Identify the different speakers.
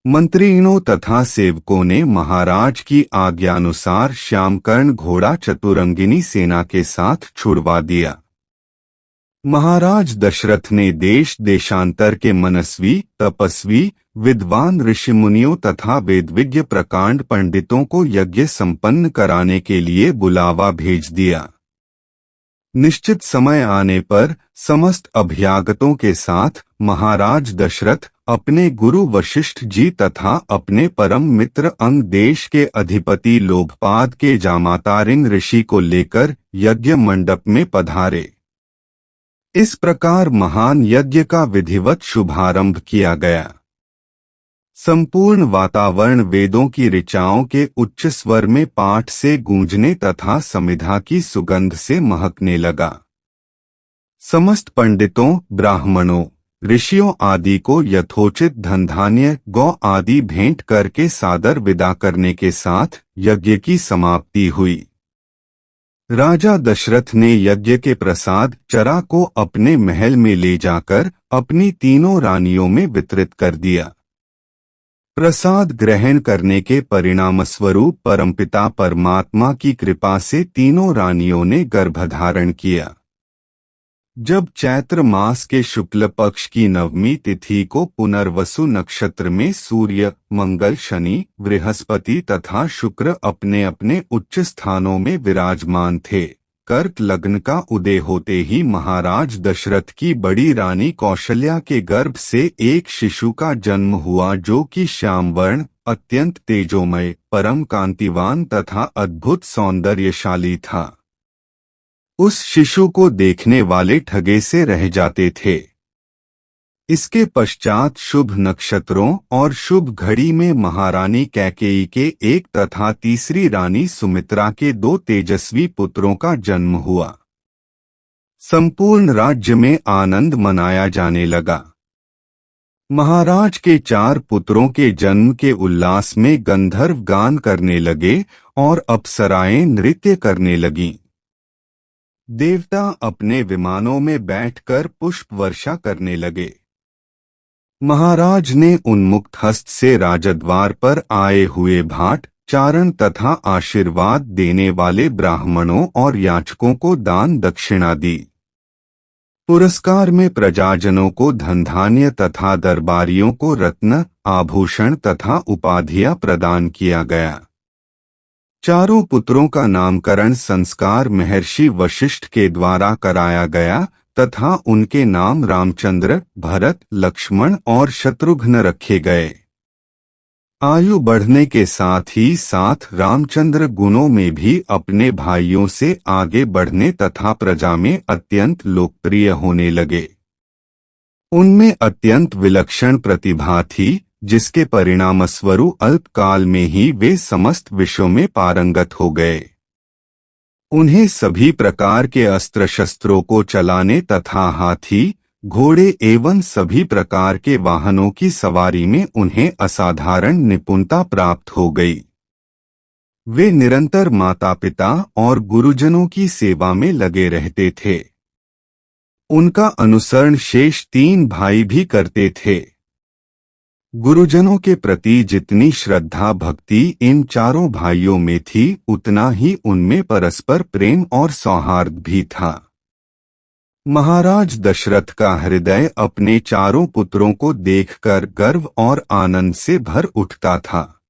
Speaker 1: मंत्रियों तथा सेवकों ने महाराज की आज्ञानुसार श्यामकर्ण घोड़ा चतुरंगिनी सेना के साथ छुड़वा दिया। महाराज दशरथ ने देश देशांतर के मनस्वी, तपस्वी, विद्वान ऋषिमुनियों तथा वेदविज्ञ प्रकांड पंडितों को यज्ञ संपन्न कराने के लिए बुलावा भेज दिया। निश्चित समय आने पर समस्त अभ्यागतों के साथ महाराज दशरथ अपने गुरु वशिष्ठ जी तथा अपने परम मित्र अंग देश के अधिपति लोभपाद के जामातारिंग ऋषि को लेकर यज्ञ मंडप में पधारे। इस प्रकार महान यज्ञ का विधिवत शुभारंभ किया गया। संपूर्ण वातावरण वेदों की ऋचाओं के उच्च स्वर में पाठ से गूंजने तथा समिधा की सुगंध से महकने लगा। समस्त पंडितों, ब्राह्मणों, ऋषियों आदि को यथोचित धन धान्य, गौ आदि भेंट करके सादर विदा करने के साथ यज्ञ की समाप्ति हुई। राजा दशरथ ने यज्ञ के प्रसाद चरा को अपने महल में ले जाकर अपनी तीनों रानियों में वितरित कर दिया। प्रसाद ग्रहण करने के परिणामस्वरूप परमपिता परमात्मा की कृपा से तीनों रानियों ने गर्भधारण किया। जब चैत्र मास के शुक्ल पक्ष की नवमी तिथि को पुनर्वसु नक्षत्र में सूर्य, मंगल, शनि, बृहस्पति तथा शुक्र अपने अपने उच्च स्थानों में विराजमान थे, कर्क लग्न का उदय होते ही महाराज दशरथ की बड़ी रानी कौशल्या के गर्भ से एक शिशु का जन्म हुआ, जो कि श्यामवर्ण, अत्यंत तेजोमय, परम कांतिवान तथा अद्भुत सौंदर्यशाली था। उस शिशु को देखने वाले ठगे से रह जाते थे। इसके पश्चात शुभ नक्षत्रों और शुभ घड़ी में महारानी कैकेयी के एक तथा तीसरी रानी सुमित्रा के 2 तेजस्वी पुत्रों का जन्म हुआ। संपूर्ण राज्य में आनंद मनाया जाने लगा। महाराज के 4 पुत्रों के जन्म के उल्लास में गंधर्व गान करने लगे और अप्सराएं नृत्य करने लगीं। देवता अपने विमानों में बैठकर पुष्प वर्षा करने लगे। महाराज ने उन्मुक्त हस्त से राजद्वार पर आए हुए भाट, चारण तथा आशीर्वाद देने वाले ब्राह्मणों और याचकों को दान दक्षिणा दी। पुरस्कार में प्रजाजनों को धन धान्य तथा दरबारियों को रत्न, आभूषण तथा उपाधियां प्रदान किया गया। चारों पुत्रों का नामकरण संस्कार महर्षि वशिष्ठ के द्वारा कराया गया तथा उनके नाम रामचंद्र, भरत, लक्ष्मण और शत्रुघ्न रखे गए। आयु बढ़ने के साथ ही साथ रामचंद्र गुणों में भी अपने भाइयों से आगे बढ़ने तथा प्रजा में अत्यंत लोकप्रिय होने लगे। उनमें अत्यंत विलक्षण प्रतिभा थी, जिसके परिणामस्वरूप अल्पकाल में ही वे समस्त विषयों में पारंगत हो गए। उन्हें सभी प्रकार के अस्त्र शस्त्रों को चलाने तथा हाथी, घोड़े एवं सभी प्रकार के वाहनों की सवारी में उन्हें असाधारण निपुणता प्राप्त हो गई। वे निरंतर माता पिता और गुरुजनों की सेवा में लगे रहते थे। उनका अनुसरण शेष 3 भाई भी करते थे। गुरुजनों के प्रति जितनी श्रद्धा भक्ति इन चारों भाइयों में थी, उतना ही उनमें परस्पर प्रेम और सौहार्द भी था। महाराज दशरथ का हृदय अपने चारों पुत्रों को देखकर गर्व और आनंद से भर उठता था।